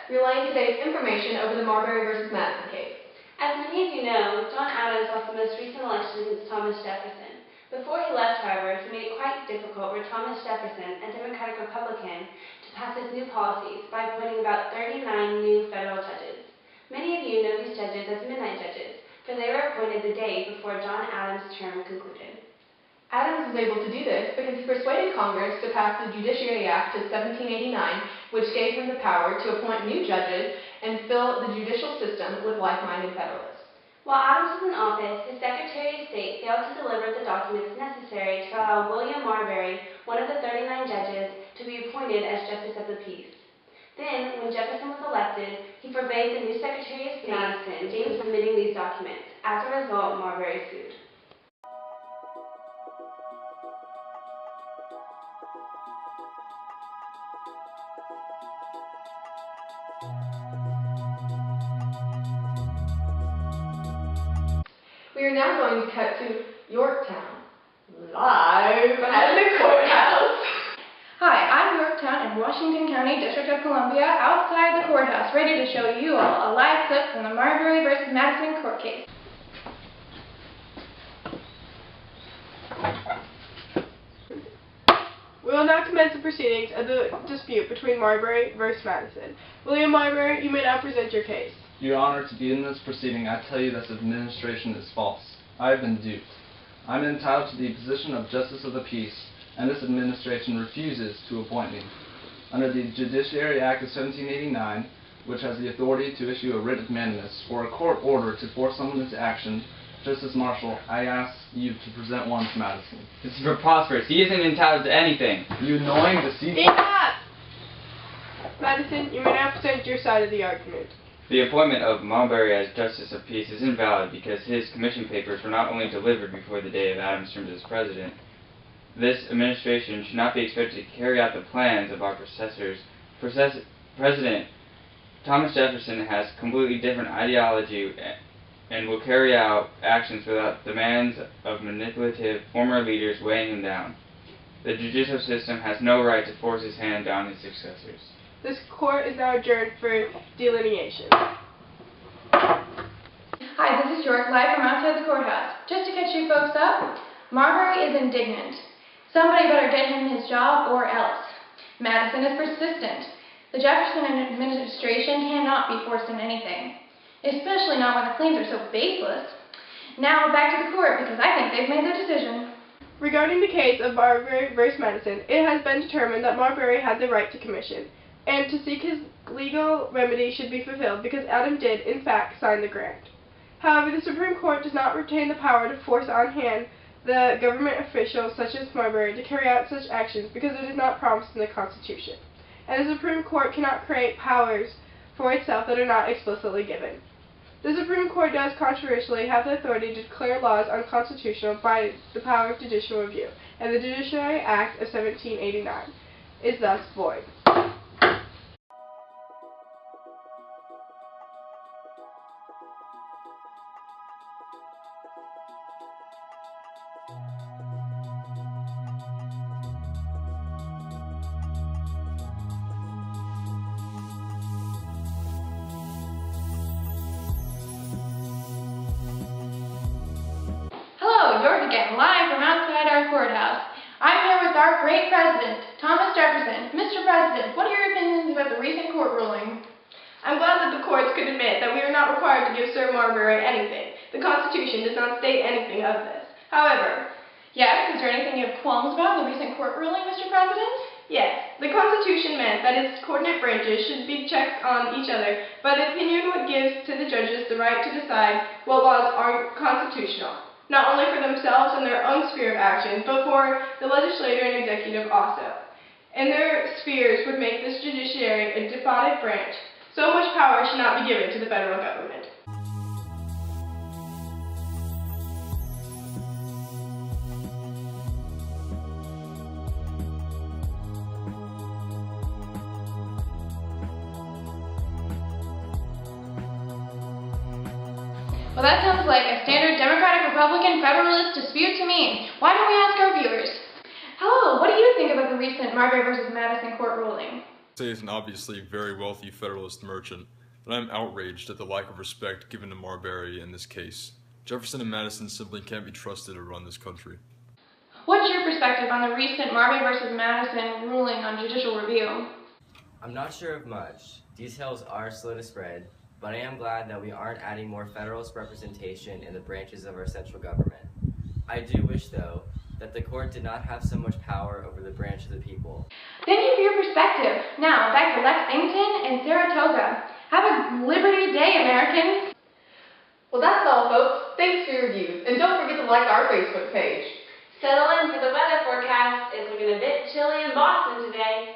relaying today's information over the Marbury Vs Madison case. As many of you know, John Adams lost the most recent election against Thomas Jefferson. Before he left, however, he made it quite difficult for Thomas Jefferson, a Democratic Republican, to pass his new policies by appointing about 39 new federal judges. Many of you know these judges as midnight judges, for they were appointed the day before John Adams' term concluded. Adams was able to do this because he persuaded Congress to pass the Judiciary Act of 1789, which gave him the power to appoint new judges and fill the judicial system with like-minded Federalists. While Adams was in office, his Secretary of State failed to deliver the documents necessary to allow William Marbury, one of the 39 judges, to be appointed as Justice of the Peace. Then, when Jefferson was elected, he forbade the new Secretary of State, Madison, from submitting these documents. As a result, Marbury sued. We are now going to cut to Yorktown, live at the courthouse. Hi, I'm Yorktown in Washington County, District of Columbia, outside the courthouse, ready to show you all a live clip from the Marbury vs. Madison court case. We will now commence the proceedings of the dispute between Marbury vs. Madison. William Marbury, you may now present your case. Your Honor, to begin this proceeding, I tell you this administration is false. I have been duped. I am entitled to the position of Justice of the Peace, and this administration refuses to appoint me. Under the Judiciary Act of 1789, which has the authority to issue a writ of mandamus or a court order to force someone into action, Justice Marshall, I ask you to present one to Madison. This is preposterous. He isn't entitled to anything. You annoying, deceitful... Enough! Madison, you may now present your side of the argument. The appointment of Marbury as Justice of Peace is invalid because his commission papers were not only delivered before the day of Adams' term as president. This administration should not be expected to carry out the plans of our predecessors. President Thomas Jefferson has completely different ideology and will carry out actions without demands of manipulative former leaders weighing him down. The judicial system has no right to force his hand down his successors. This court is now adjourned for delineation. Hi, this is York, live from outside the courthouse. Just to catch you folks up, Marbury is indignant. Somebody better get him his job or else. Madison is persistent. The Jefferson administration cannot be forced into anything, especially not when the claims are so baseless. Now back to the court because I think they've made their decision. Regarding the case of Marbury vs. Madison, it has been determined that Marbury had the right to commission, and to seek his legal remedy should be fulfilled because Adam did, in fact, sign the grant. However, the Supreme Court does not retain the power to force on hand the government officials such as Marbury to carry out such actions because it is not promised in the Constitution, and the Supreme Court cannot create powers for itself that are not explicitly given. The Supreme Court does controversially have the authority to declare laws unconstitutional by the power of judicial review, and the Judiciary Act of 1789 is thus void. Hello, York again, live from outside our courthouse. I'm here with our great president, Thomas Jefferson. Mr. President, what are your opinions about the recent court ruling? I'm glad that the courts could admit that we are not required to give Sir Marbury anything. The Constitution does not state anything of this. However, Yes, is there anything you have qualms about in the recent court ruling, Mr. President? yes, the Constitution meant that its coordinate branches should be checked on each other, but the opinion what gives to the judges the right to decide what laws are constitutional, not only for themselves and their own sphere of action, but for the legislature and executive also. And their spheres would make this judiciary a despotic branch. So much power should not be given to the federal government. Well, that sounds like a standard Democratic-Republican Federalist dispute to me. Why don't we ask our viewers? Hello, what do you think about the recent Marbury vs. Madison court ruling? Say is an obviously very wealthy Federalist merchant, but I am outraged at the lack of respect given to Marbury in this case. Jefferson and Madison simply can't be trusted to run this country. What's your perspective on the recent Marbury vs. Madison ruling on judicial review? I'm not sure of much. Details are slow to spread, but I am glad that we aren't adding more Federalist representation in the branches of our central government. I do wish, though, that the court did not have so much power over the branch of the people. Thank you for your perspective. Now, back to Lexington and Saratoga. Have a Liberty Day, Americans! Well, that's all, folks. Thanks for your views, and don't forget to like our Facebook page. Settle in for the weather forecast. It's looking a bit chilly in Boston today.